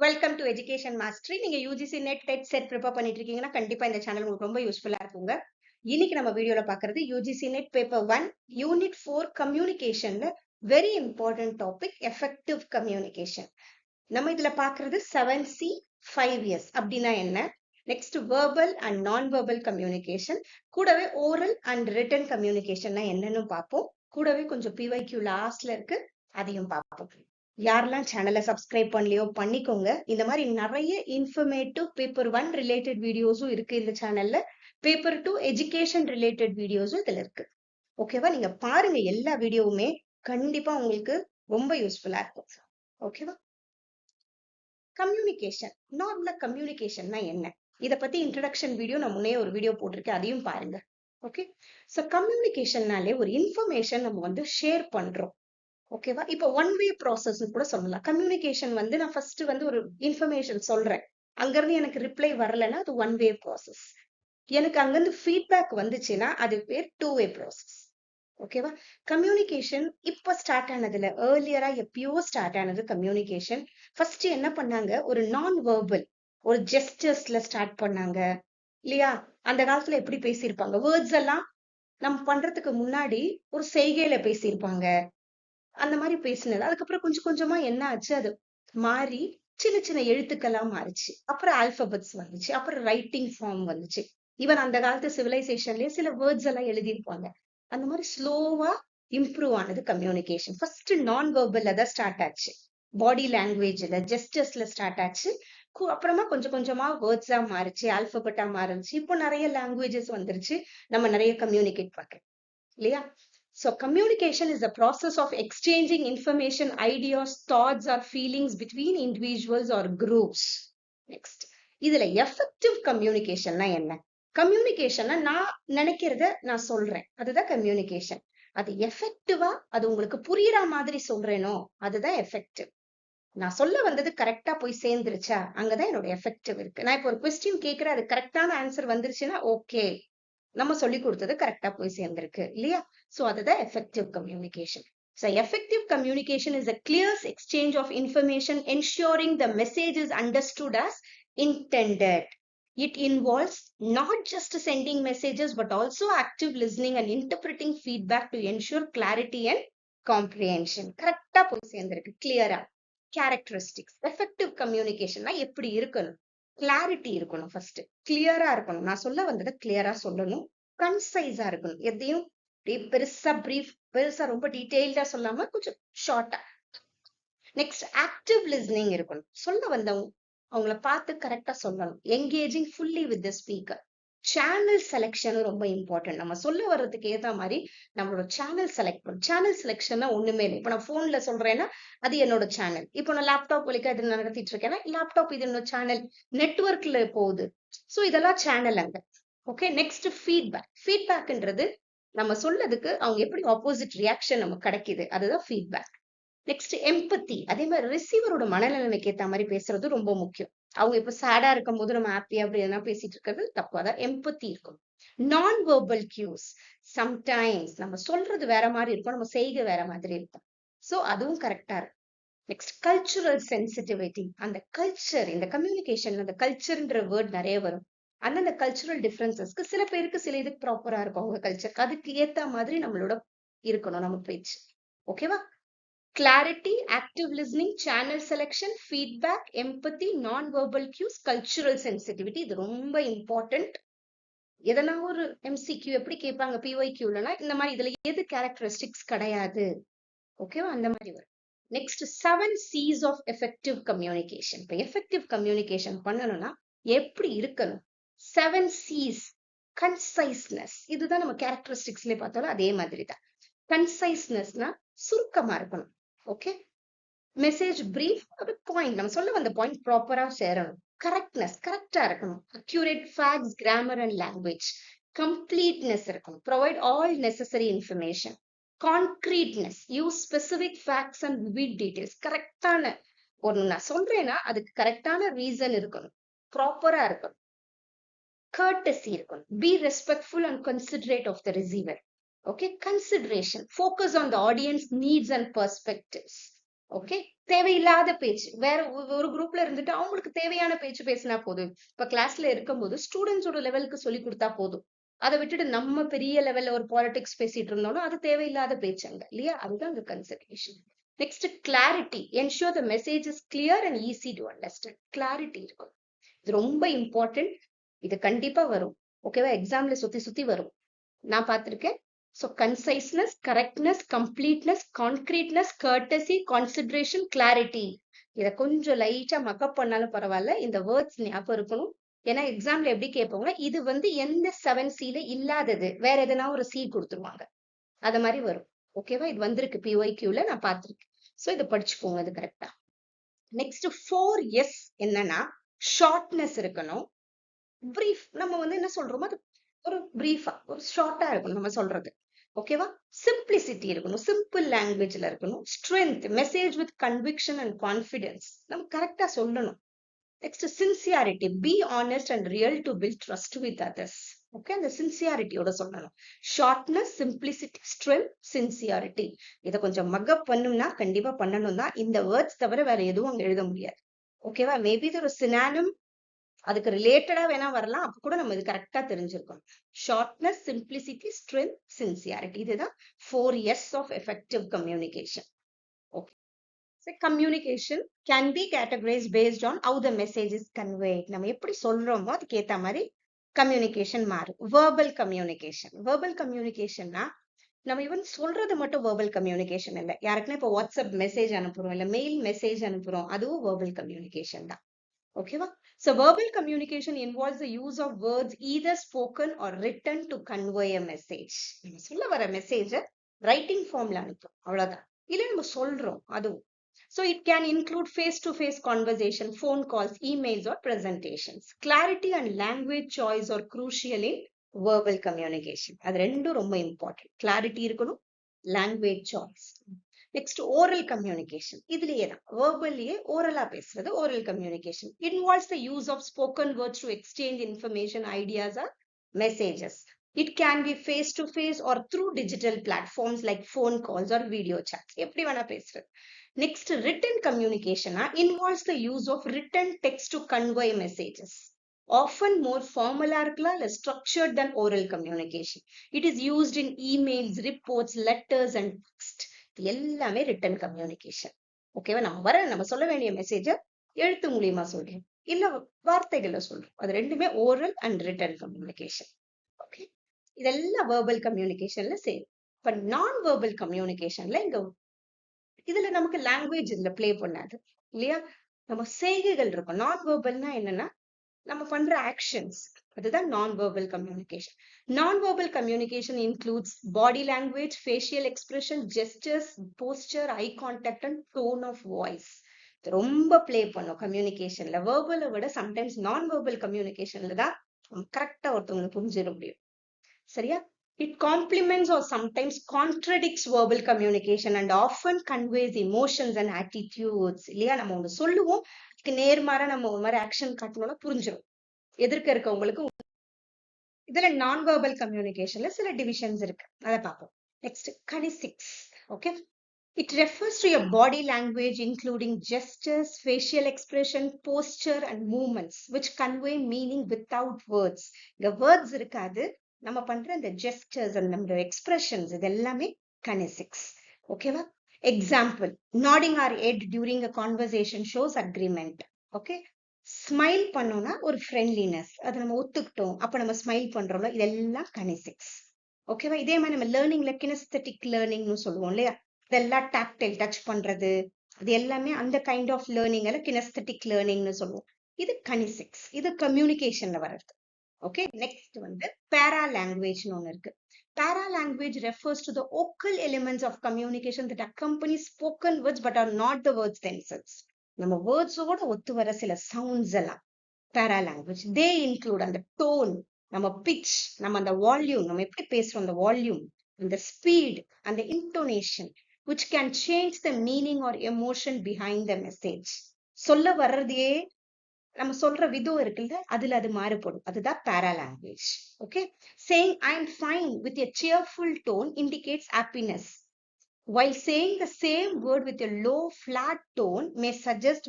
Welcome to education mastery. நீங்க UGC NET TET SET prepare பண்ணிட்டு இருக்கீங்கன்னா கண்டிப்பா இந்த சேனல் உங்களுக்கு ரொம்ப யூஸ்ஃபுல்லா இருக்குங்க. இன்னைக்கு நம்ம வீடியோல பாக்குறது யூஜிசி நெட் பேப்பர் 1 யூனிட் 4 கம்யூனிகேஷன்ல very important topic effective communication. நம்ம இதுல பாக்குறது 7C 5 இயர்ஸ் அப்படின்னா என்ன, next verbal and non verbal communication, கூடவே ஓரல் அண்ட் ரிட்டன் கம்யூனிகேஷன்னா என்னன்னு பார்ப்போம். கூடவே கொஞ்சம் பிவைக்யூ லாஸ்ட்ல இருக்கு, அதையும் பார்ப்போம். யாரெல்லாம் சேனலை சப்ஸ்கிரைப் பண்ணலையோ பண்ணிக்கோங்க. இந்த மாதிரி நிறைய இன்ஃபர்மேட்டிவ் பேப்பர் 1 ரிலேட்டட் வீடியோஸும் இருக்கு இந்த சேனல்ல. பேப்பர் 2 எஜுகேஷன் ரிலேட்டட் வீடியோஸும் இதுல இருக்கு. ஓகேவா? நீங்க பாருங்க, எல்லா வீடியோவுமே கண்டிப்பா உங்களுக்கு ரொம்ப யூஸ்ஃபுல்லா இருக்கும். ஓகேவா? கம்யூனிகேஷன், நார்மலா கம்யூனிகேஷன்னா என்ன, இத பத்தி இன்ட்ரடக்ஷன் வீடியோ நான் முன்னே ஒரு வீடியோ போட்டிருக்கேன், அதையும் பாருங்க. ஓகே, சோ கம்யூனிகேஷன்னாலே ஒரு இன்ஃபர்மேஷன் நம்ம ஷேர் பண்றோம். ஓகேவா? இப்போ ஒன் வே ப்ராசஸ் கூட சொல்லலாம். கம்யூனிகேஷன் நான் ஃபர்ஸ்ட் ஒரு இன்ஃபர்மேஷன் சொல்றேன், அங்கிருந்து எனக்கு ரிப்ளை வரலன்னா அது ஒன் வே ப்ராசஸ். எனக்கு அங்கிருந்து ஃபீட்பேக் வந்துச்சுன்னா அது பேர் டூ வே ப்ராசஸ். ஓகேவா? கம்யூனிகேஷன் இப்ப ஸ்டார்ட் ஆனதுல ஏர்லியரா எப்பயோ ஸ்டார்ட் ஆனது கம்யூனிகேஷன். ஃபர்ஸ்ட் என்ன பண்ணாங்க, ஒரு நான் வெர்பல் ஒரு ஜெஸ்டர்ஸ்ல ஸ்டார்ட் பண்ணாங்க இல்லையா? அந்த காலத்துல எப்படி பேசியிருப்பாங்க, வேர்ட்ஸ் எல்லாம் நம்ம பண்றதுக்கு முன்னாடி ஒரு செய்கையில பேசியிருப்பாங்க. அந்த மாதிரி பேசினது. அதுக்கப்புறம் கொஞ்சம் கொஞ்சமா என்ன ஆச்சு, அது மாறி சின்ன சின்ன எழுத்துக்களா மாறிச்சு. அப்புறம் ஆல்பபெட்ஸ் வந்துச்சு, அப்புறம் ரைட்டிங் ஃபார்ம் வந்துச்சு. ஈவன் அந்த காலத்து சிவிலைசேஷன்லயே சில வேர்ட்ஸ் எல்லாம் எழுதியிருப்பாங்க. அந்த மாதிரி ஸ்லோவா இம்ப்ரூவ் ஆனது கம்யூனிகேஷன். ஃபர்ஸ்ட் நான் வெர்பல்ல தான் ஸ்டார்ட் ஆச்சு, பாடி லாங்குவேஜ்ல ஜெஸ்டர்ஸ்ல ஸ்டார்ட் ஆச்சு. அப்புறமா கொஞ்சம் கொஞ்சமா வேர்ட்ஸா மாறிச்சு, ஆல்பபெட்டா மாறிச்சு. இப்போ நிறைய லாங்குவேஜஸ் வந்துருச்சு, நம்ம நிறைய கம்யூனிகேட் பண்றோம் இல்லையா? So communication is the process of exchanging information, ideas, thoughts or feelings between individuals or groups. Next, இதுல effective communicationனா என்ன? கம்யூனிகேஷன்னா நான் நினைக்கிறத நான் சொல்றேன், அதுதான் கம்யூனிகேஷன். அது எஃபெக்டிவா, அது உங்களுக்கு புரியுற மாதிரி சொல்றேனோ அதுதான் எஃபெக்டிவ். நான் சொல்ல வந்தது கரெக்டா போய் சேர்ந்துருச்சா, அங்கதான் என்னோட எஃபெக்டிவ் இருக்கு. நான் இப்போ ஒரு கொஸ்டின் கேட்கிறேன், அது கரெக்டான ஆன்சர் வந்துருச்சுன்னா ஓகே, நம்ம சொல்லி கொடுத்தது கரெக்டா போய் சேர்ந்திருக்கு இல்லையா? சோ அதுதான் effective communication. So effective communication is a clear exchange of information ensuring the message is understood as intended. It involves not just sending messages but also active listening and interpreting feedback to ensure clarity and comprehension. கரெக்டா போய் சேர்ந்திருக்கு, கிளியரா. Characteristics effective கம்யூனிகேஷன்னா எப்படி இருக்கணும், clarity இருக்கணும், first கிளியரா இருக்கணும். நான் சொல்ல வந்ததை கிளியரா சொல்லணும், கன்சைஸா இருக்கணும். எதையும் பெருசா பெருசா ரொம்ப டீடைல்டா சொல்லாம கொஞ்சம் ஷார்ட்டா. நெக்ஸ்ட் ஆக்டிவ் லிஸ்னிங் இருக்கணும். சொல்ல வந்தவங்க அவங்கள பார்த்து கரெக்டா சொல்லணும். Engaging fully with the speaker. Channel செலக்ஷனும் ரொம்ப இம்பார்ட்டன்ட். நம்ம சொல்ல வர்றதுக்கு ஏத்த மாதிரி நம்மளோட சேனல் செலக்ட் பண்ணணும். சேனல் செலக்ஷன்னா ஒண்ணுமே இல்லை. இப்போ நான் போன்ல சொல்றேன்னா அது என்னோட சேனல். இப்போ நான் லேப்டாப் வழிக்கா இது நடத்திட்டு இருக்கேன்னா லேப்டாப் இது என்னோட சேனல், நெட்வொர்க்ல போகுது. சோ இதெல்லாம் சேனல் அங்க. Okay, next feedback. ஃபீட்பேக்ன்றது நம்ம சொல்லதுக்கு அவங்க எப்படி ஆப்போசிட் ரியாக்ஷன் நமக்கு கிடைக்குது, அதுதான் ஃபீட்பேக். நெக்ஸ்ட் எம்பத்தி. அதே மாதிரி ரிசீவரோட மனநிலைமைக்கு ஏத்த மாதிரி பேசுறது ரொம்ப முக்கியம். அவங்க இப்ப சேடா இருக்கும் போது நம்ம ஹாப்பியா அப்படி எதனா பேசிட்டு இருக்கிறது தப்பு. அதான் எம்பத்தி இருக்கும். நான் வெர்பல் கியூஸ். சம்டைம்ஸ் நம்ம சொல்றது வேற மாதிரி இருக்கும், நம்ம செய்கை வேற மாதிரி இருக்கும். சோ அதுவும் கரெக்டா இருக்கும். Next cultural sensitivity. அந்த கல்ச்சர், இந்த கம்யூனிகேஷன்ல அந்த கல்ச்சர்ன்ற வேர்ட் நிறைய வரும். அந்தந்த கல்ச்சுரல் டிஃபரன்சஸ்க்கு சில பேருக்கு சில இதுக்கு ப்ராப்பரா இருக்கும் அவங்க கல்ச்சருக்கு, அதுக்கு ஏத்த மாதிரி நம்மளோட இருக்கணும் நம்ம பேச்சு. ஓகேவா? Clarity, active listening, channel selection, feedback, empathy, non-verbal cues, cultural sensitivity. இது ரொம்ப இம்பார்ட்டன்ட். எதனா ஒரு எம்சிக்யூ எப்படி கேட்பாங்க, பிஒய்க்யூலனா இந்த மாதிரி இதுல எது கேரக்டரிஸ்டிக்ஸ் கிடையாது. ஓகேவா? அந்த மாதிரி வரும். Next 7 C's of effective communication. இப்போ எஃபெக்டிவ் கம்யூனிகேஷன் பண்ணணும்னா எப்படி இருக்கணும்? 7 C's. கன்சைஸ்னஸ். இதுதான் நம்ம கேரக்டரிஸ்டிக்ஸ்ல பார்த்தாலும் அதே மாதிரி தான். கன்சைஸ்னஸ்னா சுருக்கமா இருக்கணும். ஓகே, மெசேஜ் பிரீஃப், ஒரு பாயிண்ட் நம்ம சொல்ல வந்த பாயிண்ட் ப்ராப்பரா சேரணும். கரெக்ட்னஸ், கரெக்டா இருக்கணும். Accurate facts, grammar and language. Completeness இருக்கணும். Provide all necessary information. Concreteness, use specific facts and vivid details. கரெக்டான ஒரு நான் சொல்றேன்னா அதுக்கு கரெக்டான ரீசன் இருக்கணும், ப்ராப்பரா இருக்கணும். கர்டசி இருக்கணும். Be respectful and considerate of the receiver. Okay, consideration, focus on the audience needs and perspectives. Okay, தேவையில்லாத பேச்சு வேற ஒரு குரூப்ல இருந்துட்டு அவங்களுக்கு தேவையான பேச்சு பேசினா போதும். இப்ப கிளாஸ்ல இருக்கும்போது ஸ்டூடெண்ட்ஸோட லெவலுக்கு சொல்லி கொடுத்தா போதும். அதை விட்டுட்டு நம்ம பெரிய லெவல்ல ஒரு பாலிடிக்ஸ் பேசிட்டு இருந்தோம்னா அது தேவையில்லாத பேச்சுங்க இல்லையா? அதுதான் அங்க consideration. Next clarity. Ensure the message is clear and easy to understand. Clarity இருக்கும், இது ரொம்ப இம்பார்ட்டன்ட். இது கண்டிப்பா வரும். ஓகேவா? எக்ஸாம்ல சுத்தி சுத்தி வரும், நான் பார்த்திருக்கேன். So conciseness, correctness, completeness, concreteness, courtesy, consideration, clarity. இத கொஞ்சம் லைட்டா மக்கப் பண்ணாலும் பரவாயில்ல, இந்த வேர்ட்ஸ் ஞாபகம் இருக்கணும். ஏன்னா எக்ஸாம்ல எப்படி கேட்பாங்க, இது வந்து எந்த 7Cல இல்லாதது, வேற எதனா ஒரு C கொடுத்துருவாங்க, அது மாதிரி வரும். ஓகேவா? இது வந்திருக்கு PYQல, நான் பார்த்திருக்கேன். சோ இதை படிச்சுக்கோங்க, அது கரெக்டா. நெக்ஸ்ட் 4S என்னன்னா ஷார்ட்னஸ் இருக்கணும். பிரீஃப், நம்ம வந்து என்ன சொல்றோமோ அது ஒரு பிரீஃபா ஒரு ஷார்ட்டா இருக்கணும் நம்ம சொல்றது. ஓகேவா? சிம்பிளிசிட்டி இருக்கணும், சிம்பிள் லாங்குவேஜ்ல இருக்கணும். Strength, message with conviction and confidence, நம்ம கரெக்டா சொல்லணும். Next sincerity, be honest and real to build trust with others. Okay, அந்த சின்சியாரிட்டியோட சொல்லணும். Shortness, simplicity, strength, sincerity. இதை கொஞ்சம் மக்கப் பண்ணும்னா கண்டிப்பா பண்ணணும் தான். இந்த வேர்ட்ஸ் தவிர வேற எதுவும் அங்க எழுத முடியாது. ஓகேவா? மேபி இது ஒரு சினானிம், அதுக்கு ரிலேட்டடா வேணா வரலாம், அப்ப கூட நம்ம இது கரெக்டா தெரிஞ்சிருக்கோம். Shortness, simplicity, strength, sincerity. இதுதான் 4S of effective communication. Okay, communication can be categorized based on how the message is conveyed. நம்ம எப்படி சொல்றோமோ அதுக்கு ஏத்த மாதிரி கம்யூனிகேஷன் மாறும். Verbal communication. வெர்பல் கம்யூனிகேஷன்னா நம்ம ஈவன் சொல்றது மட்டும் வெர்பல் கம்யூனிகேஷன் இல்லை. யாருக்குன்னா இப்போ வாட்ஸ்அப் மெசேஜ் அனுப்புறோம், இல்ல மெயில் மெசேஜ் அனுப்புறோம், அதுவும் வெர்பல் கம்யூனிகேஷன் தான். ஓகேவா? So verbal communication involves the use of words either spoken or written to convey a message. நம்ம சொல்ல வர மெசேஜ் ரைட்டிங் ஃபார்ம்ல அனுப்புறோம், அவ்வளவுதான். இல்ல நம்ம சொல்றோம் அதுவும். So it can include face-to-face conversation, phone calls, emails or presentations. Clarity and language choice are crucial in verbal communication. அது ரெண்டும் ரொம்ப இம்பார்ட்டன்ட். கிளாரிட்டி இருக்கணும், language choice. Next oral communication. இதுலயே தான் வெர்பல்லயே ஓரலா பேசுறது oral communication. Involves the use of spoken words to exchange information, ideas or messages. It can be face to face or through digital platforms like phone calls or video chats. எப்படி வேணா பேசுறது. Next, written communication involves the use of written text to convey messages. Often more formal or structured than oral communication. It is used in emails, reports, letters and text. எல்லாமே return communication. ஓகேவா? நம்ம சொல்ல வேண்டிய மெசேஜ எழுத்து மூலியமா சொல்றோம், இல்ல வார்த்தைகளை சொல்றோம். அது ரெண்டுமே oral and return communication. Okay, இதெல்லாம் வெர்பல் கம்யூனிகேஷன்ல சேரும். இப்ப நான் வெர்பல் கம்யூனிகேஷன்ல இதுல நமக்கு லாங்குவேஜ் இதுல பிளே பண்ணாது இல்லையா? நம்ம செய்கைகள் இருக்கும். நான் வெர்பல்னா என்னன்னா நம்ம பண்ற ஆக்ஷன்ஸ், அதுதான் non-verbal communication. Non-verbal communication includes body language, facial expression, gestures, posture, eye contact and tone of voice. ரொம்ப பிளே பண்ணும் கம்யூனிகேஷன்ல. வெர்பலை விட சம்டைம்ஸ் non-verbal communicationல தான் கரெக்டா ஒருத்தவங்களை புரிஞ்சிட முடியும். சரியா? It complements or sometimes contradicts verbal communication and often conveys emotions and attitudes. இல்லையா? நம்ம ஒண்ணு சொல்லுவோம், நேர்மாறா நம்ம ஒரு மாதிரி ஆக்ஷன் காட்டணும்னா புரிஞ்சிடும் எதிர்க்க இருக்கவங்களுக்கு. இதுல நான் வெர்பல் கம்யூனிகேஷன்ல சில டிவிஷன்ஸ் இருக்கு, அதை பார்ப்போம். Next kinesics. Okay, it refers to your body language including gestures, facial expression, posture and movements which convey meaning without words. இங்க words இருக்காது, நம்ம பண்ற இந்த gestures and நம்ம expressions இது எல்லாமே கனிசிக்ஸ். ஓகேவா? Example, nodding our head during a conversation shows agreement. Okay, smile பண்ணோம்னா ஒரு ஃப்ரெண்ட்லினஸ், அதை நம்ம ஒத்துக்கிட்டோம், அப்ப நம்ம ஸ்மைல் பண்றோம்ல, இதெல்லாம் கனிசிக்ஸ். ஓகேவா? இதே மாதிரி நம்ம லேர்னிங்ல கினஸ்தெட்டிக் லேர்னிங்னு சொல்லுவோம் இல்லையா? இதெல்லாம் டாக்டைல் டச் பண்றது, அது எல்லாமே அந்த கைண்ட் ஆஃப் லேர்னிங் கினஸ்தெட்டிக் லேர்னிங்னு சொல்லுவோம். இது கனிசிக்ஸ், இது கம்யூனிகேஷன்ல வர்றது. ஓகே, நெக்ஸ்ட் வந்து பேரா லாங்குவேஜ்னு ஒண்ணு இருக்கு. Para language refers to the vocal elements of communication that accompany spoken words but are not the words themselves. நம்ம வேர்ட்ஸோட ஒத்து வர சில சவுண்ட்ஸ் எல்லாம் பேரா லாங்குவேஜ். தே இன்க்ளூட் அந்த டோன், நம்ம பிச், நம்ம அந்த வால்யூம், நம்ம எப்படி பேசுறோம் அந்த வால்யூம், அந்த ஸ்பீட், அந்த intonation, which can change the meaning or emotion behind the message. சொல்ல வர்றதையே நம்ம சொல்ற விதம் இருக்குல்ல, அதுல அது மாறுபடும், அதுதான் paralanguage. Okay, saying I am fine with a cheerful tone indicates happiness. while saying the same word with a low flat tone may suggest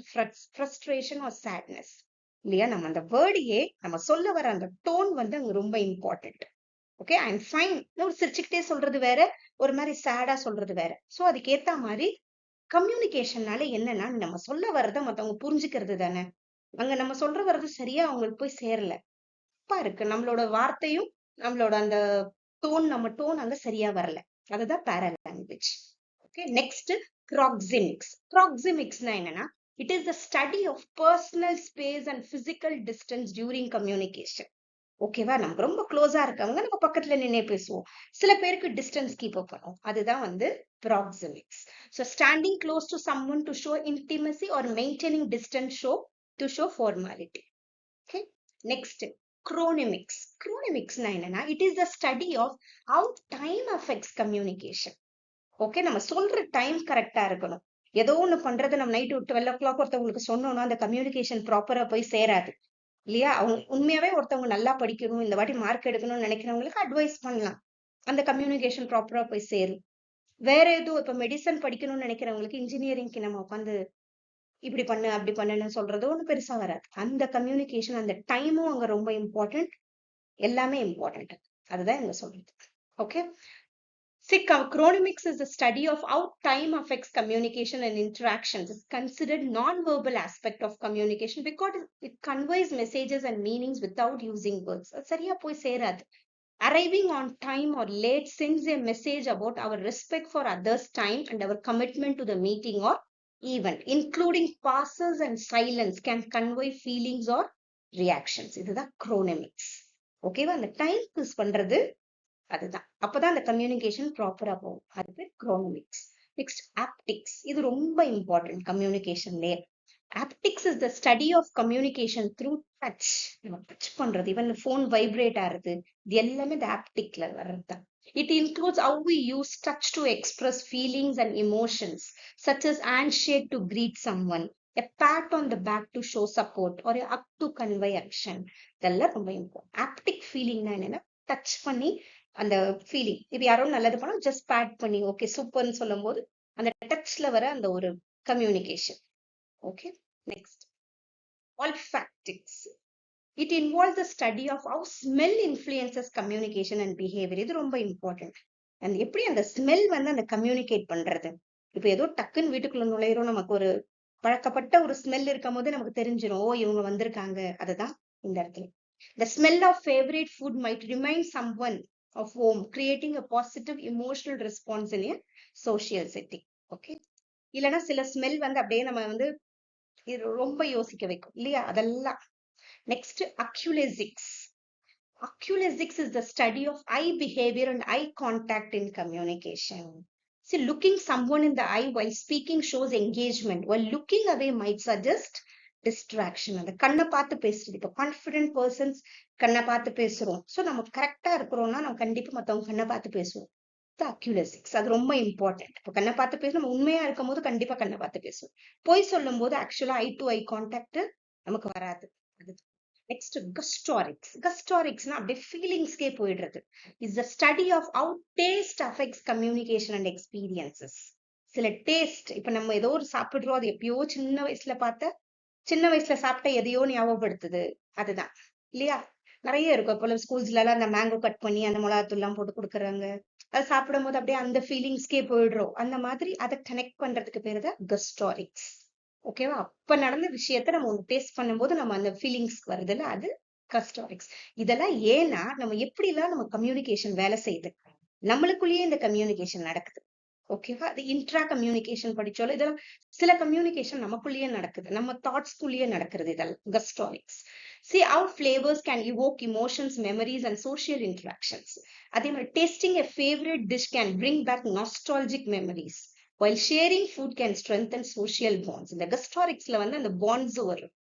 frustration or sadness. இல்லையா, நம்ம அந்த வேர்டையே நம்ம சொல்ல வர அந்த டோன் வந்து அங்க ரொம்ப important. Okay, I am fine ஒரு சிரிச்சுக்கிட்டே சொல்றது வேற, ஒரு மாதிரி சேடா சொல்றது வேற. சோ அதுக்கேத்த மாதிரி கம்யூனிகேஷன்னால என்னன்னா, நம்ம சொல்ல வர்றதை மத்தவங்க புரிஞ்சுக்கிறது தானே. அங்க நம்ம சொல்ற வர்றது சரியா அவங்களுக்கு போய் சேரல, தப்பா இருக்கு, நம்மளோட வார்த்தையும் நம்மளோட அந்த டோன், நம்ம டோன் அங்க சரியா வரல. அதுதான் paralanguage. Okay, next proxemics. ப்ராக்சிமிக்ஸ்னா என்னன்னா, it is the study of personal space and physical distance during communication. ஓகேவா, நமக்கு ரொம்ப க்ளோஸா இருக்கவங்க நம்ம பக்கத்துல நின்னே பேசுவோம், சில பேருக்கு டிஸ்டன்ஸ் கீப் அப் பண்ணும், அதுதான் வந்து proxemics. So standing close to someone to show intimacy or maintaining distance to show formality. Okay, next chronemics. குரோனிமிக்ஸ்னா என்னன்னா, it is the study of how time affects communication. Okay, நம்ம சொல்ற time கரெக்டா இருக்கணும். ஏதோ ஒண்ணு பண்றது நம்ம நைட்டு 12 o'clock ஒருத்தவங்களுக்கு சொன்னோம்னா அந்த கம்யூனிகேஷன் ப்ராப்பரா போய் சேராது இல்லையா. அவங்க உண்மையாவே ஒருத்தவங்க நல்லா படிக்கணும், இந்த வாட்டி மார்க் எடுக்கணும்னு நினைக்கிறவங்களுக்கு அட்வைஸ் பண்ணலாம், அந்த கம்யூனிகேஷன் ப்ராப்பரா போய் சேரும். வேற எதுவும் இப்ப மெடிசன் படிக்கணும்னு நினைக்கிறவங்களுக்கு இன்ஜினியரிங்க்கு நம்ம உட்காந்து இப்படி பண்ணு அப்படி பண்ணுன்னு சொல்றது ஒண்ணு பெருசா வராது. அந்த கம்யூனிகேஷன், அந்த டைமும் அங்க ரொம்ப இம்பார்ட்டன்ட், எல்லாமே இம்பார்ட்டன்ட். அதுதான் இங்க சொல்றது. Okay, see, chronemics is the study of how time affects communication and interactions. It's considered non-verbal aspect of communication because it conveys messages and meanings without using words. சரியா போய் சேராது. Arriving on time or late sends a message about our respect for others' time and our commitment to the meeting or event. Including pauses and silence can convey feelings or reactions. இதுதான் chronemics. ஓகேவா, அந்த time use பண்றது அதுதான், அப்பதான் அந்த communication ப்ராப்பரா போகும். அது குரோனமிக்ஸ். Next haptics. இது ரொம்ப இம்பார்ட்டன்ட் கம்யூனிகேஷன்லயே. Haptics is the study of communication through touch. நம்ம டச் பண்றது, ஈவன் போன் வைப்ரேட் ஆகுது, இது எல்லாமே இந்த ஆப்டிக்ல வர்றதுதான். It includes how we use touch to express feelings and emotions, such as handshake to greet someone, a pat on the back to show support, or a hug to convey action. இதெல்லாம் ரொம்ப important. Optic ஃபீலிங்னா என்னன்னா, touch பண்ணி அந்த feeling, இப்ப யாரோ நல்லது பண்ணா just bad பண்ணி ஓகே சூப்பர்னு சொல்லும் போது அந்த டச்ல வர அந்த ஒரு communication. Okay, next olfactics. It involves the study of how smell influences communication and behavior. இது ரொம்ப இம்பார்ட்டன்ட். அந்த எப்படி அந்த ஸ்மெல் வந்து அந்த கம்யூனிகேட் பண்றது. இப்ப ஏதோ டக்குன்னு வீட்டுக்குள்ள நுழையிறோம், நமக்கு ஒரு பழக்கப்பட்ட ஒரு ஸ்மெல் இருக்கும் போது நமக்கு தெரிஞ்சிடும், ஓ இவங்க வந்திருக்காங்க. அதுதான் இந்த இடத்துல. The smell of favorite food might remind someone of home, creating a positive emotional response in a social setting. Okay, இல்லனா சில ஸ்மெல் வந்து அப்படியே நம்ம வந்து ரொம்ப யோசிக்க வைக்கும் இல்லையா, அதெல்லாம். Next அக்யூலேசிக்ஸ். Aculesics is the study of eye behavior and eye contact in communication. See, looking someone in the eye while speaking shows engagement, while looking away might suggest distraction. அந்த கண்ணை பார்த்து பேசுறது, இப்ப கான்பிடென்ட் பர்சன்ஸ் கண்ணை பார்த்து பேசுறோம், so நம்ம கரெக்டா இருக்கிறோம்னா நம்ம கண்டிப்பா மத்தவங்க கண்ணை பார்த்து பேசுவோம். அக்யூலசிக்ஸ் அது ரொம்ப இம்பார்ட்டன்ட். இப்ப கண்ணை பார்த்து பேசணும், நம்ம உண்மையா இருக்கும் போது கண்டிப்பா கண்ணை பார்த்து பேசுவோம். பொய் சொல்லும் போது ஆக்சுவலா ஐ டு ஐ கான்டாக்ட் நமக்கு வராது. நெக்ஸ்ட் கஸ்டாரிக்ஸ். கஸ்டாரிக்ஸ்னா அப்படியே ஃபீலிங்ஸ்க்கே போயிடுறது. Is the study of how taste affects communication and experiences. சில டேஸ்ட், இப்ப நம்ம ஏதோ ஒரு சாப்பிடுறோம், அது எப்பயோ சின்ன வயசுல சாப்பிட்ட எதையோ ஞாபகப்படுத்துது, அதுதான் இல்லையா. நிறைய இருக்கும், இப்போ ஸ்கூல்ஸ்ல எல்லாம் அந்த மேங்கோ கட் பண்ணி அந்த மிளகாத்தூள் எல்லாம் போட்டு கொடுக்குறாங்க, அது சாப்பிடும் போது அப்படியே அந்த ஃபீலிங்ஸ்க்கே போயிடுறோம். அந்த மாதிரி அதை கனெக்ட் பண்றதுக்கு பேரு தான் கஸ்டாரிக்ஸ். ஓகேவா, அப்ப நடந்த விஷயத்த நம்ம டேஸ்ட் பண்ணும்போது நம்ம அந்த ஃபீலிங்ஸ்க்கு வருதுல்ல, அது கஸ்டாரிக்ஸ். இதெல்லாம் ஏன்னா நம்ம எப்படிலாம் நம்ம கம்யூனிகேஷன் வேலை செய்யுது, நம்மளுக்குள்ளேயே இந்த கம்யூனிகேஷன் நடக்குது. ஓகேவா, அது இன்ட்ரா கம்யூனிகேஷன் படிச்சோல, இதெல்லாம் சில கம்யூனிகேஷன் நமக்குள்ளேயே நடக்குது, நம்ம தாட்ஸ்குள்ளேயே நடக்கிறது, இதெல்லாம் கஸ்டாரிக்ஸ். See how flavors can evoke emotions, memories and social interactions. அதே மாதிரி tasting a favorite dish can bring back nostalgic memories, while sharing food can strengthen social bonds. இந்த கஸ்டாரிக்ஸ்ல வந்து அந்த பாண்ட்ஸ் வரும்.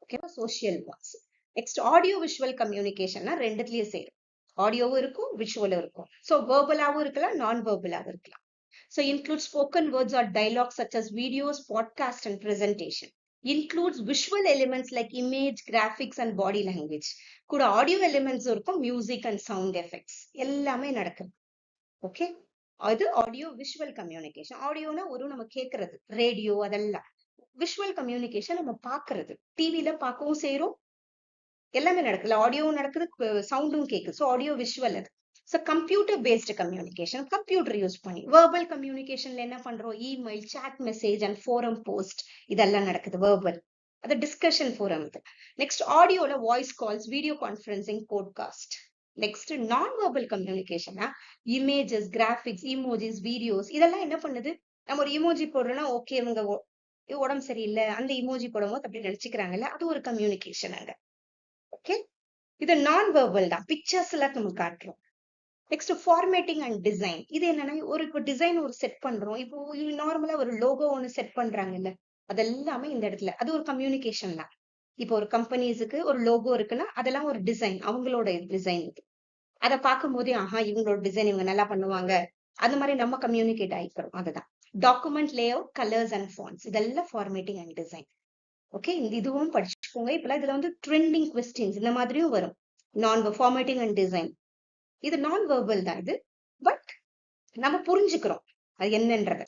ஓகேவா, social bonds. Next audio visual கம்யூனிகேஷன்னா ரெண்டுலயே சேரும், ஆடியோவும் இருக்கும் விஷுவலும் இருக்கும். ஸோ வேர்பலாவும் இருக்கலாம், நான் வேர்பலாவும் இருக்கலாம். So includes spoken words or dialogue such as videos, podcast and presentation. Includes visual elements like image, graphics and body language. கூட audio elements இருக்கும், music and sound effects எல்லாமே நடக்கும். Okay, அது ஆடியோ விஷுவல் கம்யூனிகேஷன். ஆடியோனா ஒரு நம்ம கேட்கறது, radio அதெல்லாம். Visual communication நம்ம பாக்குறது, டிவில பார்க்கவும் செய்யறோம், எல்லாமே நடக்குது. ஆடியோவும் நடக்குது, சவுண்டும் கேக்குது. ஸோ ஆடியோ விஷுவல் அது. So computer based communication, computer use பண்ணி. வெர்பல் கம்யூனிகேஷன்ல என்ன பண்றோம்? Email, chat message and forum post இதெல்லாம் நடக்குது வெர்பல். அது டிஸ்கஷன் ஃபோரம் இது. நெக்ஸ்ட் ஆடியோல voice calls, video conferencing, podcast. Next non verbal கம்யூனிகேஷனா இமேஜஸ், கிராபிக்ஸ், இமோஜிஸ், வீடியோஸ் இதெல்லாம் என்ன பண்ணுது? நம்ம ஒரு இமோஜி போடுறோம்னா ஓகே இவங்க உடம்பு சரியில்லை அந்த இமோஜி போடும்போது அப்படி நினைச்சுக்கிறாங்கல்ல, அது ஒரு கம்யூனிகேஷன் அங்க. ஓகே, இது நான் வெர்பல் தான், பிக்சர்ஸ் எல்லாம் நம்ம காட்டுறோம். Next formatting and design. இது என்னன்னா ஒரு டிசைன் ஒரு செட் பண்றோம். இப்போ நார்மலா ஒரு லோகோ ஒன்னு செட் பண்றாங்கல்ல, அதெல்லாமே இந்த இடத்துல அது ஒரு கம்யூனிகேஷன் தான். இப்போ ஒரு கம்பெனிஸுக்கு ஒரு லோகோ இருக்குன்னா அதெல்லாம் ஒரு டிசைன், அவங்களோட டிசைன் இது. அதை பார்க்கும் போதே ஆஹா இவங்களோட டிசைன் இவங்க நல்லா பண்ணுவாங்க, அந்த மாதிரி நம்ம கம்யூனிகேட் ஆயிக்கிறோம். அதுதான் document layout, colours and fonts, இதெல்லாம் ஃபார்மேட்டிங் அண்ட் டிசைன். ஓகே, இதுவும் படிச்சுக்கோங்க. இப்பெல்லாம் இதுல வந்து ட்ரெண்டிங் கொஸ்டின்ஸ் இந்த மாதிரியும் வரும். நான் ஃபார்மேட்டிங் அண்ட் டிசைன் இது நான் வெர்பல் தான் இது, பட் நம்ம புரிஞ்சுக்கிறோம் அது என்னன்றது.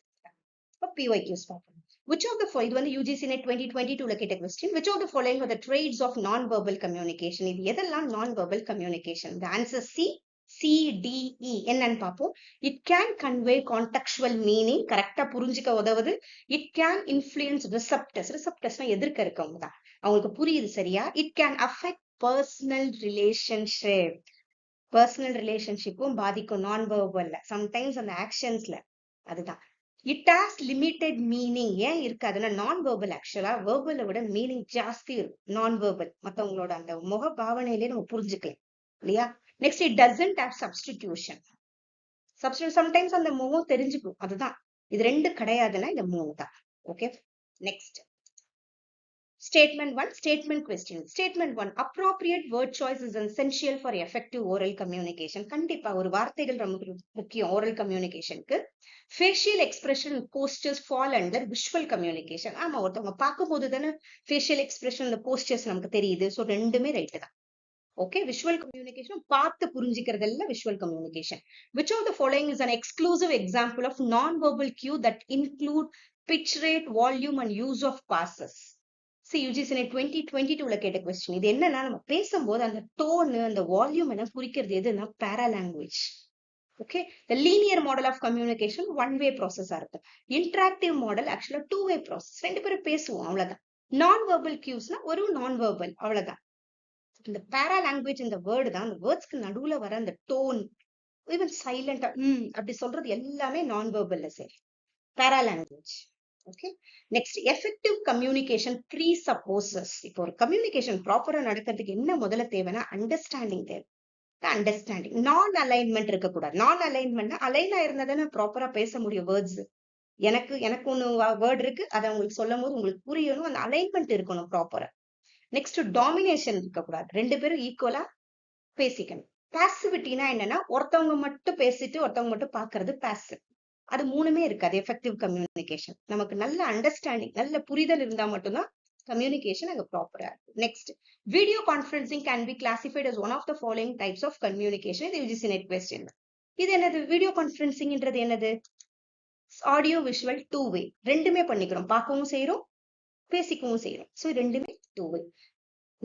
PYQs பார்ப்போம். Which of the இது வந்து UGC NET 2022ல கேட்ட question. Which of the following are the traits of non-verbal communication? இது எதெல்லாம் non-verbal communication? The answer C, CDE. என்னன்னு பார்ப்போம். It can convey contextual meaning, கரெக்டா புரிஞ்சுக்க உதவுது. It can influence receptors. Receptorsனா எதிர்க்க இருக்கவங்க தான், அவங்களுக்கு புரியுது சரியா. It can affect personal relationship. Personal ரிலேஷன்ஷிப்பும் பாதிக்கும் நான் வெர்பல்ல, சம்டைம்ஸ் அந்த ஆக்ஷன்ஸ்ல. அதுதான். It has limited meaning. ஏன் இருக்காதுன்னா நான் வெர்பல் ஆக்சுவலா வெர்பலை விட மீனிங் ஜாஸ்தி இருக்கும். நான் வெர்பல் மத்தவங்களோட அந்த முக பாவனையிலே நம்ம புரிஞ்சுக்கலாம் இல்லையா. Next it doesn't have substitution. Sometimes அந்த முகம் தெரிஞ்சுக்கும். அதுதான் இது ரெண்டு கிடையாதுன்னா இந்த மூணு தான். Okay, next Statement 1, statement question. Statement 1, appropriate word choice is essential for effective oral communication. கண்டிப்பா ஒரு வார்த்தைகள் ரொம்ப முக்கியம் oral communicationக்கு. Facial expression postures fall under visual communication. ஆமா, ஒருத்தவங்க பார்க்கும்போது தானே facial expression the postures நமக்கு தெரியுது. ஸோ ரெண்டுமே ரைட்டு தான். ஓகே, விஷுவல் கம்யூனிகேஷன் பார்த்து புரிஞ்சுக்கிறதெல்லாம் visual communication. Which of the following is an exclusive example of non-verbal cue that include pitch rate, volume and use of passes? UGC NET 2022ல கேட்ட question. இது என்னன்னா நம்ம பேசும்போது அந்த டோனு அந்த வால்யூம் எல்லாம் குறிக்கிறது எதுன்னா பேரா language. Okay, the linear model of communication one way ப்ராசஸா இருக்கு. இன்டராக்டிவ் மாடல் ஆக்சுவலா டூ வே ப்ராசஸ், ரெண்டு பேரும் பேசுவோம் அவ்வளவுதான். நான் வெர்பல் கியூஸ்னா ஒரு நான் வெர்பல் அவ்வளவுதான். இந்த பேரா லாங்குவேஜ் இந்த வேர்டு தான், அந்த வேர்ட்ஸ்க்கு நடுவுல வர அந்த டோன், ஈவன் சைலண்டா அப்படி சொல்றது எல்லாமே நான் வெர்பல்ல சரி, paralanguage. Okay, next effective communication presuppositions. இப்போ ஒரு கம்யூனிகேஷன் ப்ராப்பரா நடக்கிறதுக்கு என்ன முதல்ல தேவைன்னா அண்டர்ஸ்டாண்டிங் தேவை. அண்டர்ஸ்டாண்டிங், நான் அலைன்மெண்ட் இருக்கக்கூடாது. நான் அலைன்மெண்ட் அலைனா இருந்தா தானே ப்ராப்பரா பேச முடியும். வேர்ட்ஸ் எனக்கு ஒண்ணு வேர்ட் இருக்கு, அதை உங்களுக்கு சொல்லும் போது உங்களுக்கு புரியணும், அந்த அலைன்மெண்ட் இருக்கணும் ப்ராப்பரா. நெக்ஸ்ட் டாமினேஷன் இருக்கக்கூடாது, ரெண்டு பேரும் ஈக்குவலா பேசிக்கணும். பாசிவிட்டினா என்னன்னா ஒருத்தவங்க மட்டும் பேசிட்டு ஒருத்தவங்க மட்டும் பாக்குறது பாசிவ். அது மூணுமே இருக்காது எஃபெக்டிவ் கம்யூனிகேஷன். நமக்கு நல்ல அண்டர்ஸ்டாண்டிங் நல்ல புரிதல் இருந்தா மட்டும்தான் கம்யூனிகேஷன் அங்க ப்ராப்பரா இருக்கும். Next, video conferencing can be classified as one of the following types of communication. இது UGC NET question. இது என்னது? வீடியோ கான்ஃபரன்சிங்ன்றது என்னது? ஆடியோ விஷுவல் டூ வே, ரெண்டுமே பண்ணிக்கிறோம், பார்க்கவும் செய்யறோம் பேசிக்கவும் செய்யறோம். ஸோ ரெண்டுமே டூ வே.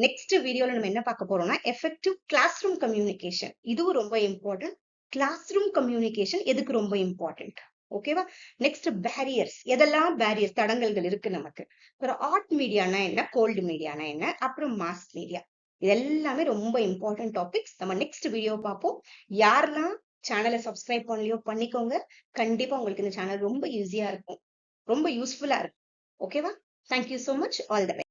நெக்ஸ்ட் வீடியோல நம்ம என்ன பார்க்க போறோம்னா எஃபெக்டிவ் கிளாஸ் ரூம் கம்யூனிகேஷன். இதுவும் ரொம்ப இம்பார்ட்டன்ட். கிளாஸ் ரூம் கம்யூனிகேஷன் எதுக்கு ரொம்ப இம்பார்ட்டன்ட்? ஓகேவா. நெக்ஸ்ட் பேரியர்ஸ், எதெல்லாம் பேரியர் தடங்கல்கள் இருக்கு நமக்கு. அப்புறம் ஆர்ட் மீடியானா என்ன, கோல்டு மீடியானா என்ன, அப்புறம் மாஸ் மீடியா, இது எல்லாமே ரொம்ப இம்பார்ட்டன்ட் டாபிக்ஸ். நம்ம நெக்ஸ்ட் வீடியோ பார்ப்போம். யாரெல்லாம் சேனலை சப்ஸ்கிரைப் பண்ணலையோ பண்ணிக்கோங்க. கண்டிப்பா உங்களுக்கு இந்த சேனல் ரொம்ப ஈஸியா இருக்கும், ரொம்ப யூஸ்ஃபுல்லா இருக்கும். ஓகேவா. Thank you so much. All the best.